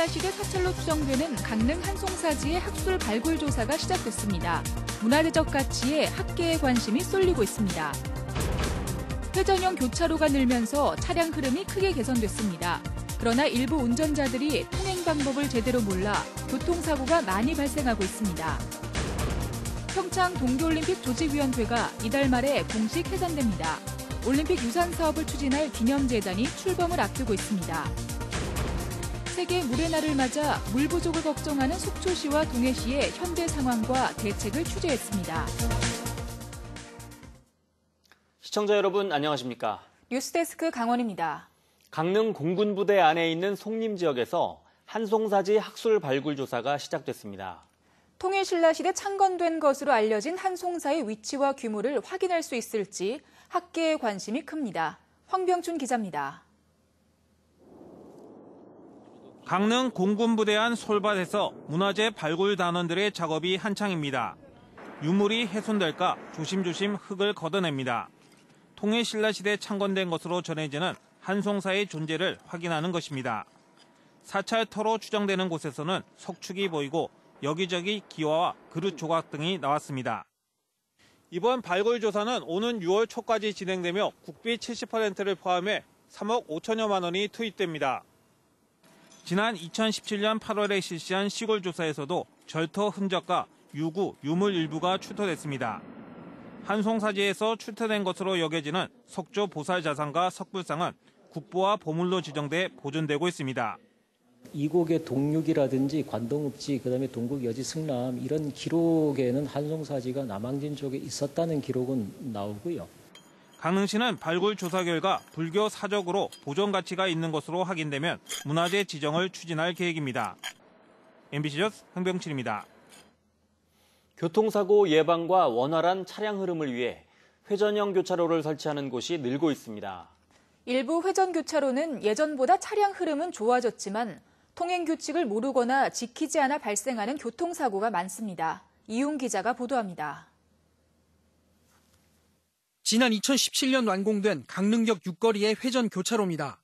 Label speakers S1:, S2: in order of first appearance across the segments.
S1: 신라시대 사찰로 추정되는 강릉 한송사지의 학술 발굴 조사가 시작됐습니다. 문화재적 가치에 학계의 관심이 쏠리고 있습니다. 회전형 교차로가 늘면서 차량 흐름이 크게 개선됐습니다. 그러나 일부 운전자들이 통행 방법을 제대로 몰라 교통사고가 많이 발생하고 있습니다. 평창 동계올림픽 조직위원회가 이달 말에 공식 해산됩니다. 올림픽 유산 사업을 추진할 기념재단이 출범을 앞두고 있습니다. 세계 물의 날을 맞아 물 부족을 걱정하는 속초시와 동해시의 현재 상황과 대책을 취재했습니다.
S2: 시청자 여러분 안녕하십니까?
S1: 뉴스데스크 강원입니다.
S2: 강릉 공군부대 안에 있는 송림 지역에서 한송사지 학술 발굴 조사가 시작됐습니다.
S1: 통일신라시대 창건된 것으로 알려진 한송사의 위치와 규모를 확인할 수 있을지 학계의 관심이 큽니다. 황병춘 기자입니다.
S3: 강릉 공군부대 안 솔밭에서 문화재 발굴 단원들의 작업이 한창입니다. 유물이 훼손될까 조심조심 흙을 걷어냅니다. 통일신라시대 창건된 것으로 전해지는 한송사의 존재를 확인하는 것입니다. 사찰터로 추정되는 곳에서는 석축이 보이고 여기저기 기와와 그릇 조각 등이 나왔습니다. 이번 발굴 조사는 오는 6월 초까지 진행되며 국비 70%를 포함해 3억 5천여만 원이 투입됩니다. 지난 2017년 8월에 실시한 시골 조사에서도 절터 흔적과 유구, 유물 일부가 출토됐습니다. 한송사지에서 출토된 것으로 여겨지는 석조 보살자상과 석불상은 국보와 보물로 지정돼 보존되고 있습니다.
S4: 이곡의 동륙이라든지 관동읍지, 그다음에 동국 여지 승남 이런 기록에는 한송사지가 남항진 쪽에 있었다는 기록은 나오고요.
S3: 강릉시는 발굴 조사 결과 불교 사적으로 보존 가치가 있는 것으로 확인되면 문화재 지정을 추진할 계획입니다. MBC 뉴스 황병칠입니다.
S2: 교통사고 예방과 원활한 차량 흐름을 위해 회전형 교차로를 설치하는 곳이 늘고 있습니다.
S1: 일부 회전 교차로는 예전보다 차량 흐름은 좋아졌지만 통행 규칙을 모르거나 지키지 않아 발생하는 교통사고가 많습니다. 이용 기자가 보도합니다.
S5: 지난 2017년 완공된 강릉역 6거리의 회전 교차로입니다.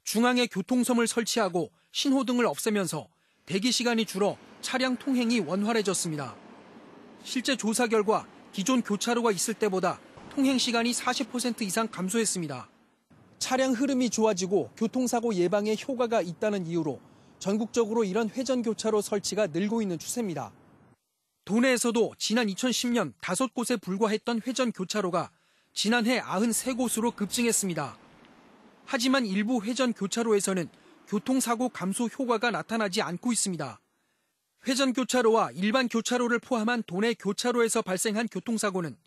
S5: 중앙에 교통섬을 설치하고 신호등을 없애면서 대기 시간이 줄어 차량 통행이 원활해졌습니다. 실제 조사 결과 기존 교차로가 있을 때보다 통행 시간이 40% 이상 감소했습니다. 차량 흐름이 좋아지고 교통사고 예방에 효과가 있다는 이유로 전국적으로 이런 회전 교차로 설치가 늘고 있는 추세입니다. 도내에서도 지난 2010년 5곳에 불과했던 회전 교차로가 지난해 93곳으로 급증했습니다. 하지만 일부 회전 교차로에서는 교통사고 감소 효과가 나타나지 않고 있습니다. 회전 교차로와 일반 교차로를 포함한 도내 교차로에서 발생한 교통사고는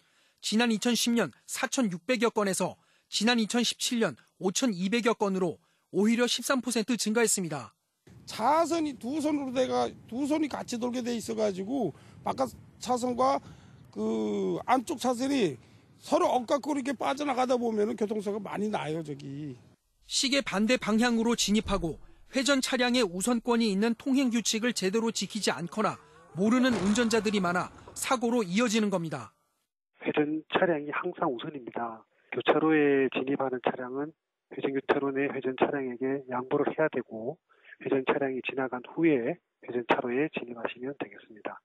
S5: 지난 2010년 4,600여 건에서 지난 2017년 5,200여 건으로 오히려 13% 증가했습니다.
S6: 차선이 두 손이 같이 돌게 돼 있어가지고 바깥 차선과 그 안쪽 차선이 서로 엇갖고 이렇게 빠져나가다 보면 교통사고가 많이 나요, 저기.
S5: 시계 반대 방향으로 진입하고 회전 차량의 우선권이 있는 통행 규칙을 제대로 지키지 않거나 모르는 운전자들이 많아 사고로 이어지는 겁니다.
S7: 회전 차량이 항상 우선입니다. 교차로에 진입하는 차량은 회전 교차로 내 회전 차량에게 양보를 해야 되고 회전 차량이 지나간 후에 회전 차로에 진입하시면 되겠습니다.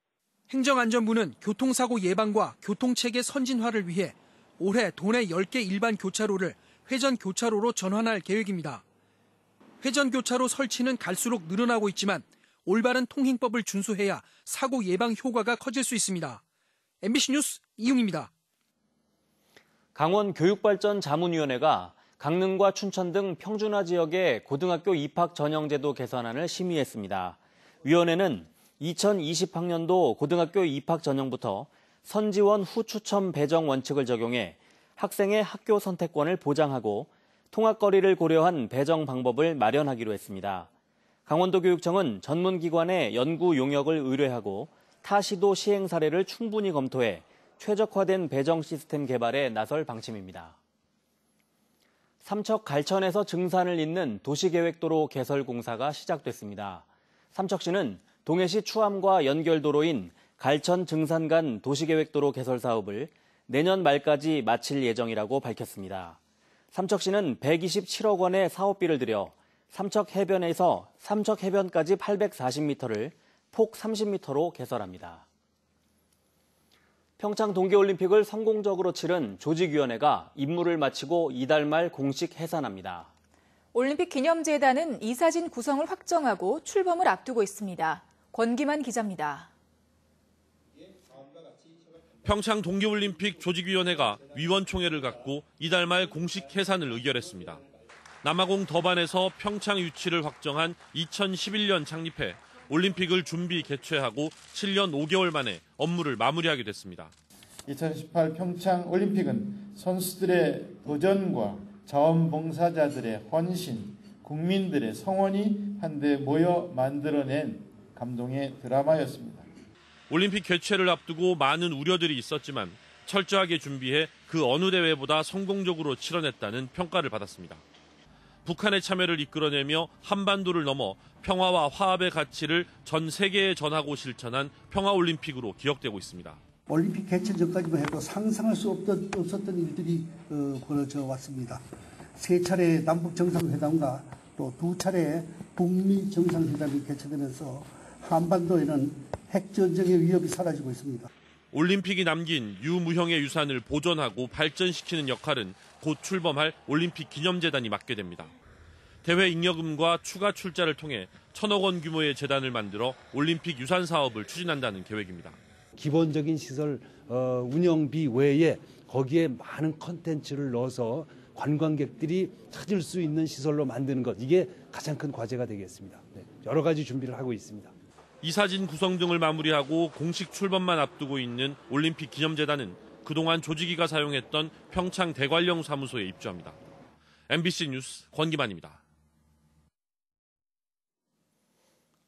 S5: 행정안전부는 교통사고 예방과 교통체계 선진화를 위해 올해 도내 10개 일반 교차로를 회전 교차로로 전환할 계획입니다. 회전 교차로 설치는 갈수록 늘어나고 있지만 올바른 통행법을 준수해야 사고 예방 효과가 커질 수 있습니다. MBC 뉴스 이웅입니다.
S2: 강원교육발전자문위원회가 강릉과 춘천 등 평준화 지역의 고등학교 입학 전형제도 개선안을 심의했습니다. 위원회는 2020학년도 고등학교 입학 전형부터 선지원 후 추첨 배정 원칙을 적용해 학생의 학교 선택권을 보장하고 통학거리를 고려한 배정 방법을 마련하기로 했습니다. 강원도교육청은 전문기관에 연구 용역을 의뢰하고 타 시도 시행 사례를 충분히 검토해 최적화된 배정 시스템 개발에 나설 방침입니다. 삼척 갈천에서 증산을 잇는 도시계획도로 개설 공사가 시작됐습니다. 삼척시는 동해시 추암과 연결도로인 갈천 증산 간 도시계획도로 개설 사업을 내년 말까지 마칠 예정이라고 밝혔습니다. 삼척시는 127억 원의 사업비를 들여 삼척해변에서 삼척해변까지 840m를 폭 30m로 개설합니다. 평창 동계올림픽을 성공적으로 치른 조직위원회가 임무를 마치고 이달 말 공식 해산합니다.
S1: 올림픽 기념재단은 이사진 구성을 확정하고 출범을 앞두고 있습니다. 권기만 기자입니다.
S8: 평창 동계올림픽 조직위원회가 위원총회를 갖고 이달 말 공식 해산을 의결했습니다. 남아공 더반에서 평창 유치를 확정한 2011년 창립해 올림픽을 준비 개최하고 7년 5개월 만에 업무를 마무리하게 됐습니다.
S9: 2018 평창 올림픽은 선수들의 도전과 자원봉사자들의 헌신, 국민들의 성원이 한데 모여 만들어낸 감동의 드라마였습니다.
S8: 올림픽 개최를 앞두고 많은 우려들이 있었지만 철저하게 준비해 그 어느 대회보다 성공적으로 치러냈다는 평가를 받았습니다. 북한의 참여를 이끌어내며 한반도를 넘어 평화와 화합의 가치를 전 세계에 전하고 실천한 평화올림픽으로 기억되고 있습니다.
S10: 올림픽 개최 전까지만 해도 상상할 수 없었던 일들이 벌어져 왔습니다. 3차례 남북 정상회담과 또 2차례 북미 정상회담이 개최되면서 한반도에는 핵전쟁의 위협이 사라지고 있습니다.
S8: 올림픽이 남긴 유무형의 유산을 보존하고 발전시키는 역할은 곧 출범할 올림픽 기념재단이 맡게 됩니다. 대회 잉여금과 추가 출자를 통해 1,000억 원 규모의 재단을 만들어 올림픽 유산 사업을 추진한다는 계획입니다.
S11: 기본적인 시설 운영비 외에 거기에 많은 컨텐츠를 넣어서 관광객들이 찾을 수 있는 시설로 만드는 것, 이게 가장 큰 과제가 되겠습니다. 여러 가지 준비를 하고 있습니다.
S8: 이사진 구성 등을 마무리하고 공식 출범만 앞두고 있는 올림픽 기념재단은 그동안 조직위가 사용했던 평창 대관령 사무소에 입주합니다. MBC 뉴스 권기만입니다.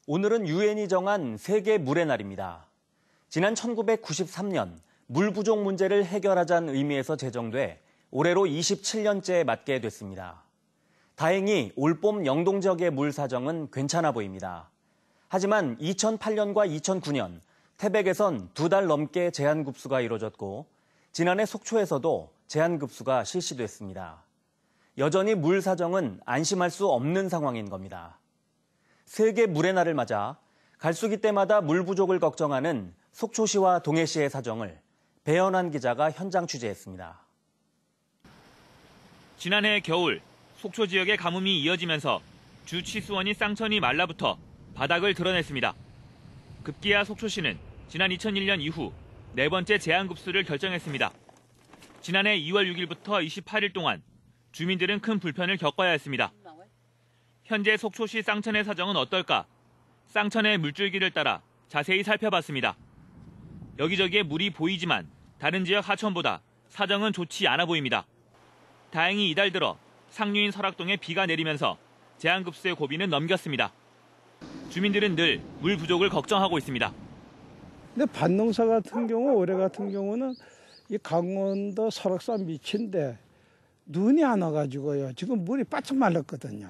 S2: 오늘은 유엔이 정한 세계 물의 날입니다. 지난 1993년 물 부족 문제를 해결하자는 의미에서 제정돼 올해로 27년째 맞게 됐습니다. 다행히 올봄 영동 지역의 물 사정은 괜찮아 보입니다. 하지만 2008년과 2009년 태백에선 2달 넘게 제한급수가 이뤄졌고 지난해 속초에서도 제한급수가 실시됐습니다. 여전히 물 사정은 안심할 수 없는 상황인 겁니다. 세계 물의 날을 맞아 갈수기 때마다 물 부족을 걱정하는 속초시와 동해시의 사정을 배현환 기자가 현장 취재했습니다.
S12: 지난해 겨울 속초 지역의 가뭄이 이어지면서 주 취수원인 쌍천이 말라붙어 바닥을 드러냈습니다. 급기야 속초시는 지난 2001년 이후 4번째 제한급수를 결정했습니다. 지난해 2월 6일부터 28일 동안 주민들은 큰 불편을 겪어야 했습니다. 현재 속초시 쌍천의 사정은 어떨까? 쌍천의 물줄기를 따라 자세히 살펴봤습니다. 여기저기에 물이 보이지만 다른 지역 하천보다 사정은 좋지 않아 보입니다. 다행히 이달 들어 상류인 설악동에 비가 내리면서 제한급수의 고비는 넘겼습니다. 주민들은 늘 물 부족을 걱정하고 있습니다.
S13: 근데 반농사 같은 경우, 올해 같은 경우는 이 강원도 설악산 밑인데 눈이 안 와가지고요. 지금 물이 바짝 말랐거든요.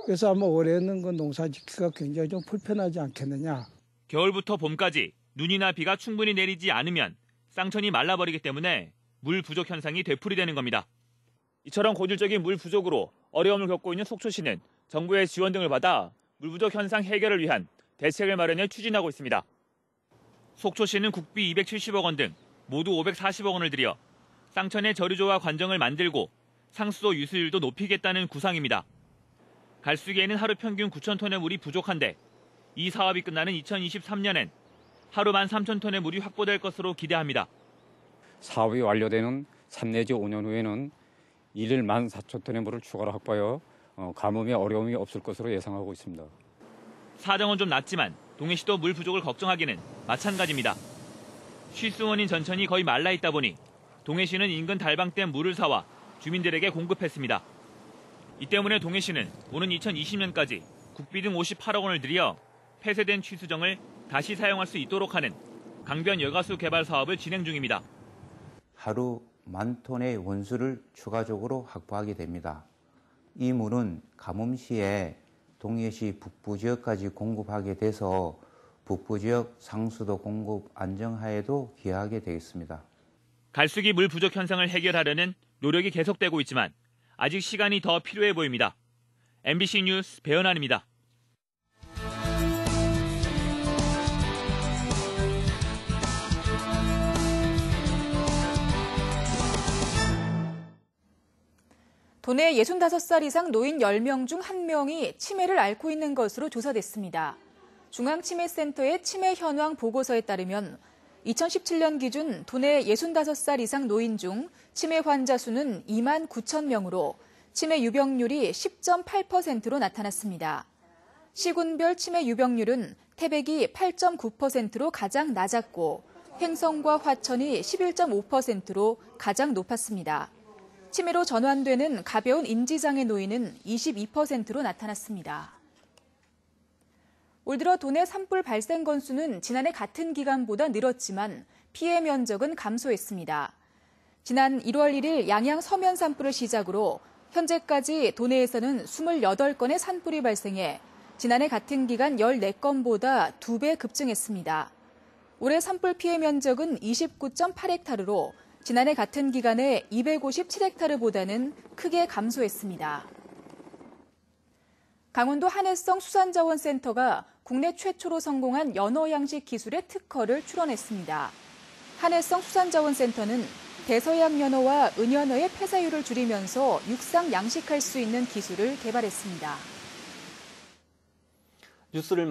S13: 그래서 아마 올해는 그 농사 짓기가 굉장히 좀 불편하지 않겠느냐.
S12: 겨울부터 봄까지 눈이나 비가 충분히 내리지 않으면 쌍천이 말라버리기 때문에 물 부족 현상이 되풀이되는 겁니다. 이처럼 고질적인 물 부족으로 어려움을 겪고 있는 속초시는 정부의 지원 등을 받아 물 부족 현상 해결을 위한 대책을 마련해 추진하고 있습니다. 속초시는 국비 270억 원 등 모두 540억 원을 들여 쌍천의 저류조와 관정을 만들고 상수도 유수율도 높이겠다는 구상입니다. 갈수기에는 하루 평균 9,000톤의 물이 부족한데 이 사업이 끝나는 2023년엔 하루 13,000톤의 물이 확보될 것으로 기대합니다.
S14: 사업이 완료되는 3 내지 5년 후에는 일일 14,000톤의 물을 추가로 확보하여 가뭄에 어려움이 없을 것으로 예상하고 있습니다.
S12: 사정은 좀 낮지만 동해시도 물 부족을 걱정하기는 마찬가지입니다. 쉬수원인 전천이 거의 말라 있다 보니 동해시는 인근 달방댐 물을 사와 주민들에게 공급했습니다. 이 때문에 동해시는 오는 2020년까지 국비 등 58억 원을 들여 폐쇄된 취수정을 다시 사용할 수 있도록 하는 강변 여가수 개발 사업을 진행 중입니다.
S15: 하루 10,000톤의 원수를 추가적으로 확보하게 됩니다. 이 물은 가뭄 시에 동해시 북부 지역까지 공급하게 돼서 북부 지역 상수도 공급 안정화에도 기여하게 되겠습니다.
S12: 갈수기 물 부족 현상을 해결하려는 노력이 계속되고 있지만 아직 시간이 더 필요해 보입니다. MBC 뉴스 배현환입니다.
S1: 도내 65살 이상 노인 10명 중 1명이 치매를 앓고 있는 것으로 조사됐습니다. 중앙치매센터의 치매 현황 보고서에 따르면 2017년 기준 도내 65살 이상 노인 중 치매 환자 수는 2만 9천 명으로 치매 유병률이 10.8%로 나타났습니다. 시군별 치매 유병률은 태백이 8.9%로 가장 낮았고 횡성과 화천이 11.5%로 가장 높았습니다. 치매로 전환되는 가벼운 인지장애 노인은 22%로 나타났습니다. 올 들어 도내 산불 발생 건수는 지난해 같은 기간보다 늘었지만 피해 면적은 감소했습니다. 지난 1월 1일 양양 서면 산불을 시작으로 현재까지 도내에서는 28건의 산불이 발생해 지난해 같은 기간 14건보다 2배 급증했습니다. 올해 산불 피해 면적은 29.8헥타르로 지난해 같은 기간에 257헥타르보다는 크게 감소했습니다. 강원도 한해성 수산자원센터가 국내 최초로 성공한 연어 양식 기술의 특허를 출원했습니다. 한해성 수산자원센터는 대서양 연어와 은연어의 폐사율을 줄이면서 육상 양식할 수 있는 기술을 개발했습니다.
S2: 뉴스를